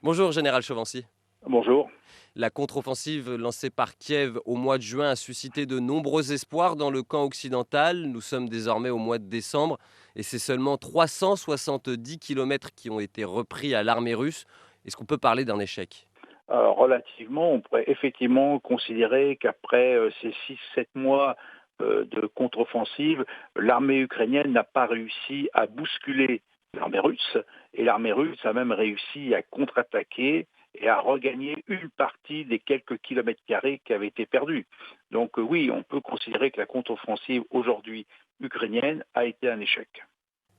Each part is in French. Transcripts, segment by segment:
Bonjour, Général Chauvency. Bonjour. La contre-offensive lancée par Kiev au mois de juin a suscité de nombreux espoirs dans le camp occidental. Nous sommes désormais au mois de décembre et c'est seulement 370 kilomètres qui ont été repris à l'armée russe. Est-ce qu'on peut parler d'un échec? Relativement, on pourrait effectivement considérer qu'après ces 6-7 mois de contre-offensive, l'armée ukrainienne n'a pas réussi à bousculer l'armée russe, et l'armée russe a même réussi à contre-attaquer et à regagner une partie des quelques kilomètres carrés qui avaient été perdus. Donc oui, on peut considérer que la contre-offensive aujourd'hui ukrainienne a été un échec.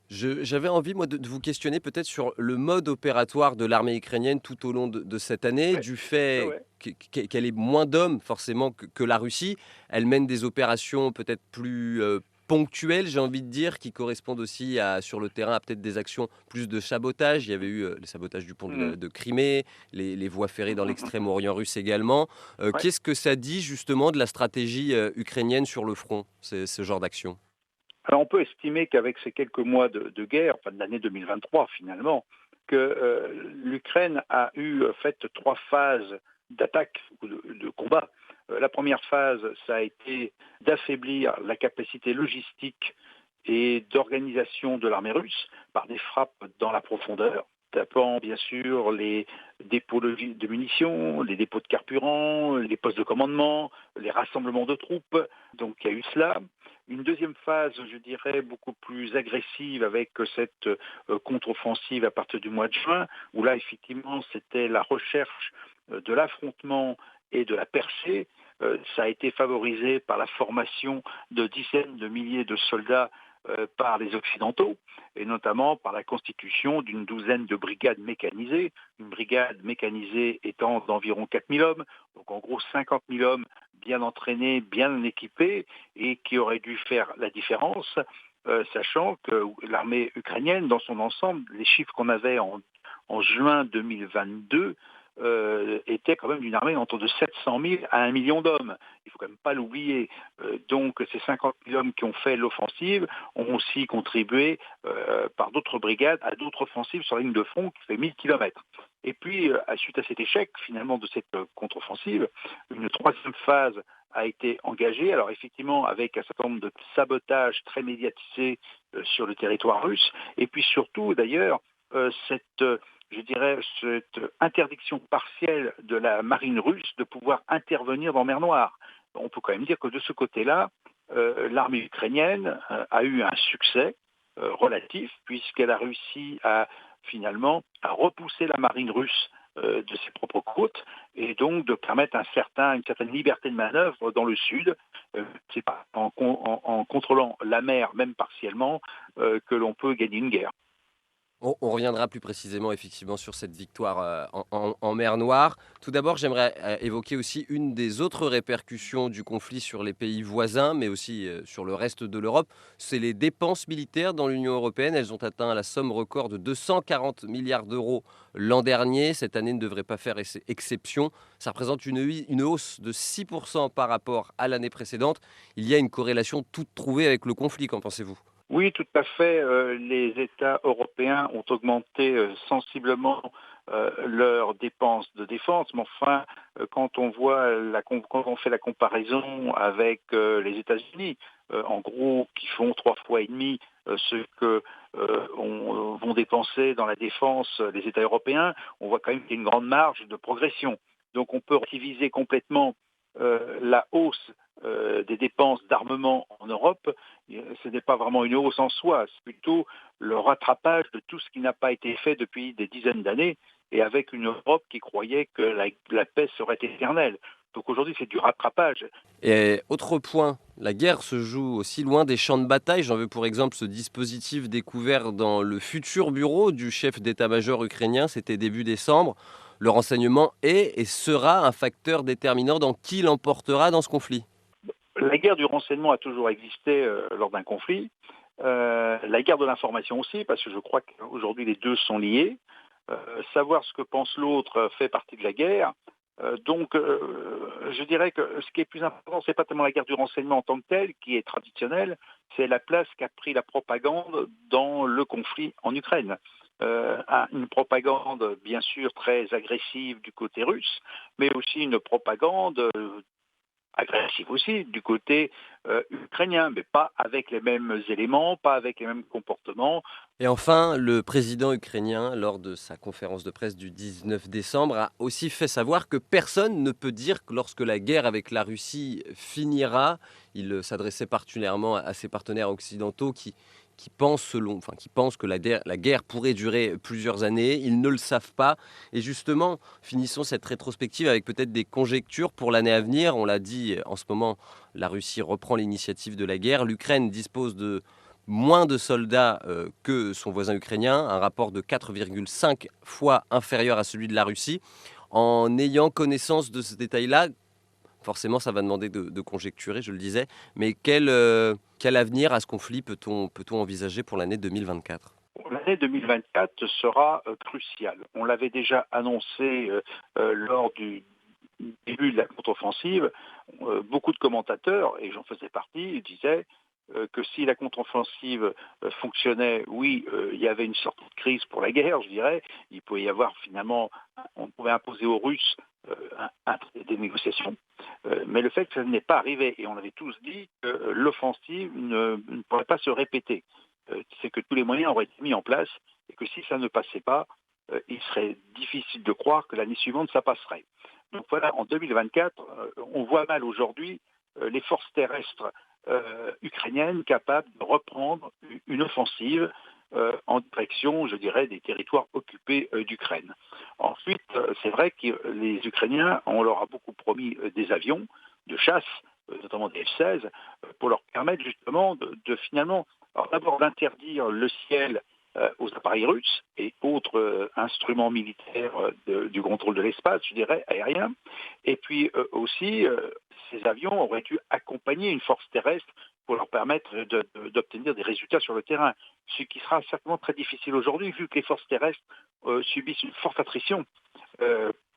J'avais envie, moi, de vous questionner peut-être sur le mode opératoire de l'armée ukrainienne tout au long de cette année, Ouais, du ouais, fait ouais. qu'elle ait moins d'hommes forcément que la Russie. Elle mène des opérations peut-être plus ponctuelles, j'ai envie de dire, qui correspondent aussi sur le terrain à peut-être des actions plus de sabotage. Il y avait eu le sabotage du pont Mhm. de Crimée, les voies ferrées dans Mhm. l'extrême-orient russe également. Ouais. Qu'est-ce que ça dit justement de la stratégie ukrainienne sur le front, ce genre d'action? Alors on peut estimer qu'avec ces quelques mois de guerre, enfin de l'année 2023 finalement, que l'Ukraine a eu fait trois phases d'attaque ou de combat. La première phase, ça a été d'affaiblir la capacité logistique et d'organisation de l'armée russe par des frappes dans la profondeur, tapant bien sûr les dépôts de munitions, les dépôts de carburant, les postes de commandement, les rassemblements de troupes. Donc il y a eu cela. Une deuxième phase, je dirais, beaucoup plus agressive avec cette contre-offensive à partir du mois de juin, où là, effectivement, c'était la recherche de l'affrontement et de la percée. Ça a été favorisé par la formation de dizaines de milliers de soldats par les Occidentaux, et notamment par la constitution d'une douzaine de brigades mécanisées, une brigade mécanisée étant d'environ 4000 hommes, donc en gros 50 000 hommes bien entraînés, bien équipés, et qui auraient dû faire la différence, sachant que l'armée ukrainienne, dans son ensemble, les chiffres qu'on avait en juin 2022, était quand même d'une armée entre de 700 000 à 1 million d'hommes. Il ne faut quand même pas l'oublier. Donc ces 50 000 hommes qui ont fait l'offensive ont aussi contribué par d'autres brigades à d'autres offensives sur la ligne de front qui fait 1000 kilomètres. Et puis, suite à cet échec finalement de cette contre-offensive, une troisième phase a été engagée, alors effectivement avec un certain nombre de sabotages très médiatisés sur le territoire russe, et puis surtout d'ailleurs je dirais, cette interdiction partielle de la marine russe de pouvoir intervenir dans mer Noire. On peut quand même dire que de ce côté-là, l'armée ukrainienne a eu un succès relatif, puisqu'elle a réussi finalement à repousser la marine russe de ses propres côtes, et donc de permettre une certaine liberté de manœuvre dans le sud. C'est pas en contrôlant la mer, même partiellement, que l'on peut gagner une guerre. On reviendra plus précisément effectivement sur cette victoire en mer Noire. Tout d'abord, j'aimerais évoquer aussi une des autres répercussions du conflit sur les pays voisins, mais aussi sur le reste de l'Europe. C'est les dépenses militaires dans l'Union européenne. Elles ont atteint la somme record de 240 milliards d'euros l'an dernier. Cette année ne devrait pas faire exception. Ça représente une hausse de 6% par rapport à l'année précédente. Il y a une corrélation toute trouvée avec le conflit, qu'en pensez-vous? Oui, tout à fait. Les États européens ont augmenté sensiblement leurs dépenses de défense, mais enfin, quand on voit quand on fait la comparaison avec les États-Unis, en gros, qui font 3 fois et demi ce que vont dépenser dans la défense les États européens, on voit quand même qu'il y a une grande marge de progression. Donc, on peut relativiser complètement la hausse des dépenses d'armement en Europe. Ce n'est pas vraiment une hausse en soi, c'est plutôt le rattrapage de tout ce qui n'a pas été fait depuis des dizaines d'années, et avec une Europe qui croyait que la paix serait éternelle. Donc aujourd'hui, c'est du rattrapage. Et autre point, la guerre se joue aussi loin des champs de bataille. J'en veux pour exemple ce dispositif découvert dans le futur bureau du chef d'état-major ukrainien, c'était début décembre. Le renseignement est et sera un facteur déterminant dans qui l'emportera dans ce conflit. La guerre du renseignement a toujours existé lors d'un conflit. La guerre de l'information aussi, parce que je crois qu'aujourd'hui les deux sont liés. Savoir ce que pense l'autre fait partie de la guerre. Je dirais que ce qui est plus important, c'est pas tellement la guerre du renseignement en tant que telle, qui est traditionnelle, c'est la place qu'a pris la propagande dans le conflit en Ukraine. une propagande bien sûr très agressive du côté russe, mais aussi une propagande agressive aussi du côté ukrainien, mais pas avec les mêmes éléments, pas avec les mêmes comportements. Et enfin, le président ukrainien, lors de sa conférence de presse du 19 décembre, a aussi fait savoir que personne ne peut dire que lorsque la guerre avec la Russie finira, il s'adressait particulièrement à ses partenaires occidentaux qui pensent que la guerre pourrait durer plusieurs années. Ils ne le savent pas. Et justement, finissons cette rétrospective avec peut-être des conjectures pour l'année à venir. On l'a dit, en ce moment, la Russie reprend l'initiative de la guerre. L'Ukraine dispose de moins de soldats que son voisin ukrainien, un rapport de 4,5 fois inférieur à celui de la Russie. En ayant connaissance de ce détail-là, forcément, ça va demander de conjecturer, je le disais, mais quel avenir à ce conflit peut-on envisager pour l'année 2024 ? L'année 2024 sera cruciale. On l'avait déjà annoncé lors du début de la contre-offensive. Beaucoup de commentateurs, et j'en faisais partie, disaient que si la contre-offensive fonctionnait, oui, il y avait une sorte de crise pour la guerre, je dirais. Il pouvait y avoir finalement, on pouvait imposer aux Russes des négociations. Mais le fait que ça n'est pas arrivé, et on avait tous dit que l'offensive ne pourrait pas se répéter. C'est que tous les moyens auraient été mis en place et que si ça ne passait pas, il serait difficile de croire que l'année suivante, ça passerait. Donc voilà, en 2024, on voit mal aujourd'hui les forces terrestres ukrainiennes capables de reprendre une offensive en direction, je dirais, des territoires occupés d'Ukraine. Ensuite, c'est vrai que les Ukrainiens, on leur a beaucoup promis des avions de chasse, notamment des F-16, pour leur permettre justement de finalement, alors d'abord d'interdire le ciel aux appareils russes et autres instruments militaires du contrôle de l'espace, je dirais, aérien. Et puis aussi, ces avions auraient dû accompagner une force terrestre pour leur permettre d'obtenir des résultats sur le terrain, ce qui sera certainement très difficile aujourd'hui, vu que les forces terrestres subissent une forte attrition.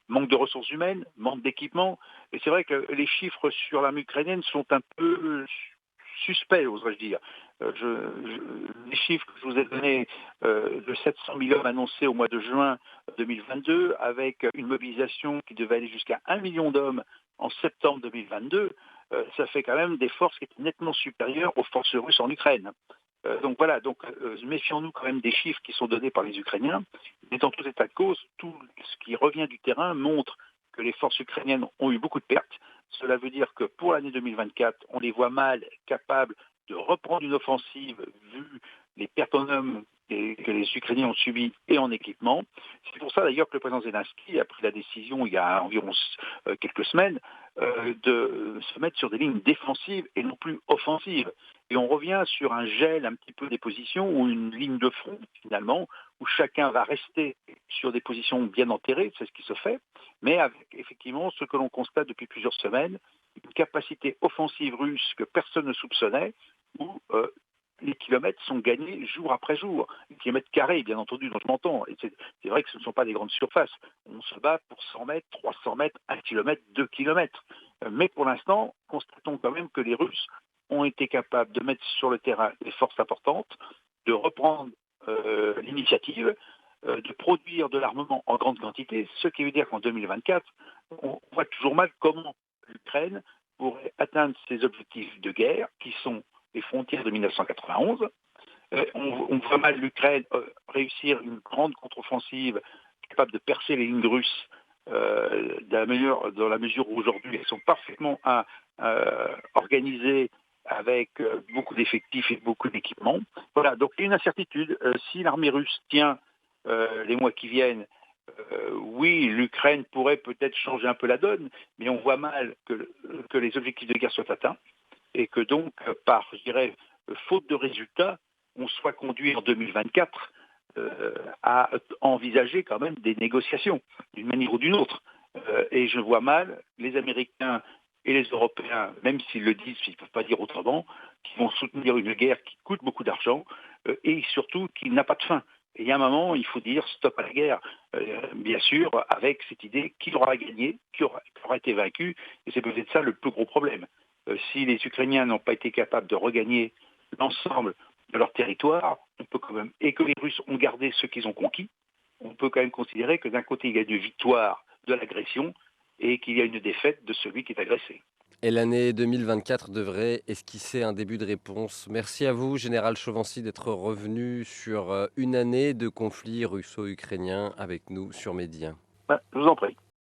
Manque de ressources humaines, manque d'équipement. Et c'est vrai que les chiffres sur l'armée ukrainienne sont un peu suspects, oserais-je dire. Les chiffres que je vous ai donnés de 700 000 hommes annoncés au mois de juin 2022, avec une mobilisation qui devait aller jusqu'à 1 million d'hommes en septembre 2022, ça fait quand même des forces qui étaient nettement supérieures aux forces russes en Ukraine. Donc voilà, méfions-nous quand même des chiffres qui sont donnés par les Ukrainiens. Mais dans tout état de cause, tout ce qui revient du terrain montre que les forces ukrainiennes ont eu beaucoup de pertes. Cela veut dire que pour l'année 2024, on les voit mal capables de reprendre une offensive vu les pertes en hommes que les Ukrainiens ont subies et en équipement. C'est pour ça d'ailleurs que le président Zelensky a pris la décision il y a environ quelques semaines de se mettre sur des lignes défensives et non plus offensives. Et on revient sur un gel un petit peu des positions ou une ligne de front finalement où chacun va rester sur des positions bien enterrées, c'est ce qui se fait, mais avec effectivement ce que l'on constate depuis plusieurs semaines, une capacité offensive russe que personne ne soupçonnait, où les kilomètres sont gagnés jour après jour. Les kilomètres carrés, bien entendu, dont je m'entends. Et c'est vrai que ce ne sont pas des grandes surfaces. On se bat pour 100 mètres, 300 mètres, 1 kilomètre, 2 kilomètres. Mais pour l'instant, constatons quand même que les Russes ont été capables de mettre sur le terrain des forces importantes, de reprendre l'initiative, de produire de l'armement en grande quantité, ce qui veut dire qu'en 2024, on voit toujours mal comment l'Ukraine pourrait atteindre ses objectifs de guerre, qui sont les frontières de 1991. On voit mal l'Ukraine réussir une grande contre-offensive capable de percer les lignes russes dans la mesure où aujourd'hui elles sont parfaitement organisées avec beaucoup d'effectifs et beaucoup d'équipements. Voilà, donc il y a une incertitude. Si l'armée russe tient les mois qui viennent, oui, l'Ukraine pourrait peut-être changer un peu la donne, mais on voit mal que les objectifs de guerre soient atteints et que donc, par, je dirais, faute de résultats, on soit conduit en 2024 à envisager quand même des négociations, d'une manière ou d'une autre. Et je vois mal les Américains et les Européens, même s'ils le disent, ils ne peuvent pas dire autrement, qui vont soutenir une guerre qui coûte beaucoup d'argent et surtout qui n'a pas de fin. Et il y a un moment, il faut dire stop à la guerre, bien sûr, avec cette idée qui aura gagné, qui aura été vaincu, et c'est peut-être ça le plus gros problème. Si les Ukrainiens n'ont pas été capables de regagner l'ensemble de leur territoire, on peut quand même, et que les Russes ont gardé ce qu'ils ont conquis, on peut quand même considérer que d'un côté, il y a une victoire de l'agression et qu'il y a une défaite de celui qui est agressé. Et l'année 2024 devrait esquisser un début de réponse. Merci à vous, Général Chauvency, d'être revenu sur une année de conflit russo-ukrainien avec nous sur Média. Ben, je vous en prie.